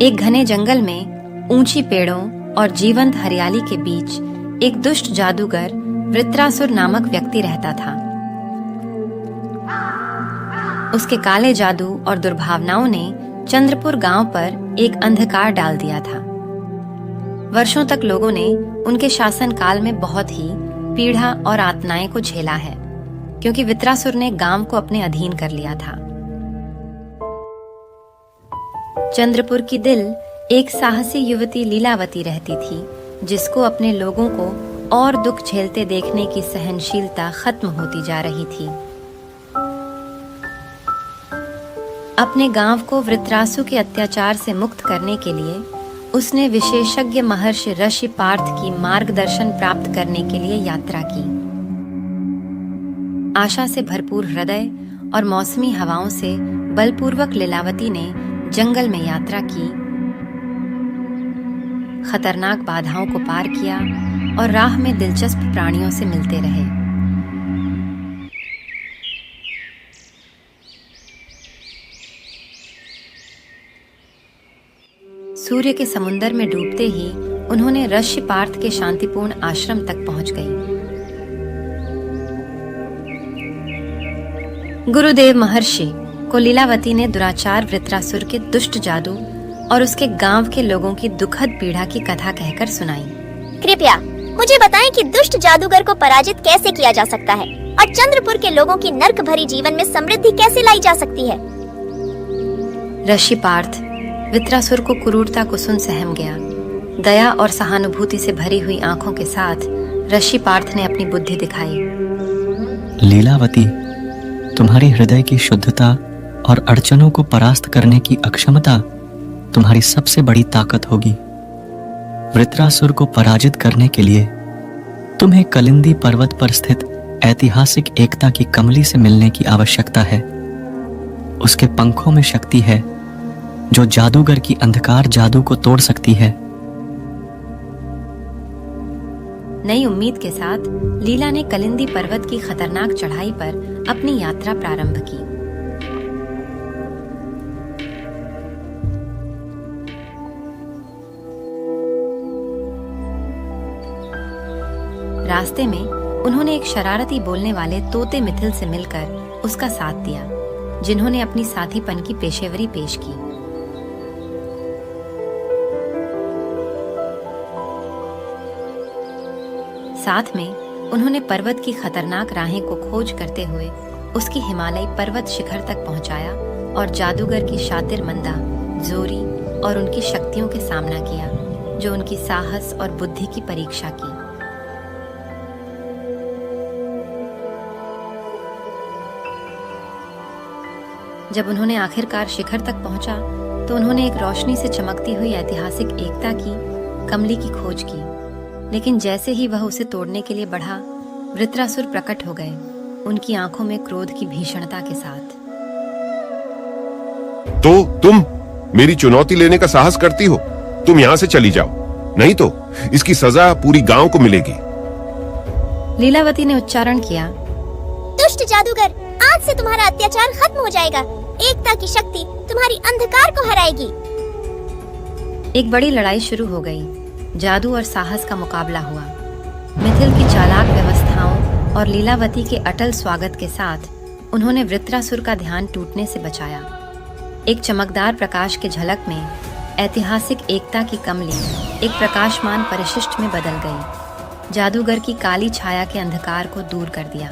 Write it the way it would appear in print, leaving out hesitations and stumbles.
एक घने जंगल में ऊंची पेड़ों और जीवंत हरियाली के बीच एक दुष्ट जादूगर वृत्रासुर नामक व्यक्ति रहता था। उसके काले जादू और दुर्भावनाओं ने चंद्रपुर गांव पर एक अंधकार डाल दिया था। वर्षों तक लोगों ने उनके शासन काल में बहुत ही पीड़ा और यातनाएं को झेला है, क्योंकि वृत्रासुर ने गांव को अपने अधीन कर लिया था। चंद्रपुर की दिल एक साहसी युवती लीलावती रहती थी, जिसको अपने लोगों को और दुख झेलते देखने की सहनशीलता खत्म होती जा रही थी। अपने गांव को वृत्रासु के अत्याचार से मुक्त करने के लिए उसने विशेषज्ञ महर्षि ऋषि पार्थ की मार्गदर्शन प्राप्त करने के लिए यात्रा की। आशा से भरपूर हृदय और मौसमी हवाओं से बलपूर्वक लीलावती ने जंगल में यात्रा की, खतरनाक बाधाओं को पार किया और राह में दिलचस्प प्राणियों से मिलते रहे। सूर्य के समुंदर में डूबते ही उन्होंने ऋषि पार्थ के शांतिपूर्ण आश्रम तक पहुंच गई। गुरुदेव महर्षि को लीलावती ने दुराचार वृत्रासुर के दुष्ट जादू और उसके गांव के लोगों की दुखद पीड़ा की कथा कहकर सुनाई। कृपया मुझे बताएं कि दुष्ट जादूगर को पराजित कैसे किया जा सकता है और चंद्रपुर के लोगों की नर्क भरी जीवन में समृद्धि कैसे लाई जा सकती है। ऋषि पार्थ वृत्रासुर को क्रूरता को सुन सहम गया। दया और सहानुभूति से भरी हुई आंखों के साथ ऋषि पार्थ ने अपनी बुद्धि दिखाई। लीलावती, तुम्हारी हृदय की शुद्धता और अड़चनों को परास्त करने की अक्षमता तुम्हारी सबसे बड़ी ताकत होगी। वृत्रासुर को पराजित करने के लिए तुम्हें कलिंदी पर्वत पर स्थित ऐतिहासिक एकता की कमली से मिलने की आवश्यकता है। उसके पंखों में शक्ति है जो जादूगर की अंधकार जादू को तोड़ सकती है। नई उम्मीद के साथ लीला ने कलिंदी पर्वत की खतरनाक चढ़ाई पर अपनी यात्रा प्रारंभ की। रास्ते में उन्होंने एक शरारती बोलने वाले तोते मिथिल से मिलकर उसका साथ दिया, जिन्होंने अपनी साथीपन की पेशेवरी पेश की। साथ में उन्होंने पर्वत की खतरनाक राहें को खोज करते हुए उसकी हिमालयी पर्वत शिखर तक पहुंचाया और जादूगर की शातिर मंदा, जोरी और उनकी शक्तियों के सामना किया, जो उनकी साहस और बुद्धि की परीक्षा की। जब उन्होंने आखिरकार शिखर तक पहुंचा तो उन्होंने एक रोशनी से चमकती हुई ऐतिहासिक एकता की कमली की खोज की, लेकिन जैसे ही वह उसे तोड़ने के लिए बढ़ा, वृत्रासुर प्रकट हो गए, उनकी आंखों में क्रोध की भीषणता के साथ। तो तुम मेरी चुनौती लेने का साहस करती हो? तुम यहाँ से चली जाओ, नहीं तो इसकी सजा पूरी गांव को मिलेगी। लीलावती ने उच्चारण किया। दुष्ट जादूगर, आज से तुम्हारा अत्याचार खत्म हो जाएगा। एकता की शक्ति तुम्हारी अंधकार को हराएगी। एक बड़ी लड़ाई शुरू हो गई। जादू और साहस का मुकाबला हुआ। मिथिल की चालाक व्यवस्थाओं और लीलावती के अटल स्वागत के साथ उन्होंने वृत्रासुर का ध्यान टूटने से बचाया। एक चमकदार प्रकाश के झलक में ऐतिहासिक एकता की कमली एक प्रकाशमान परिशिष्ट में बदल गई, जादूगर की काली छाया के अंधकार को दूर कर दिया।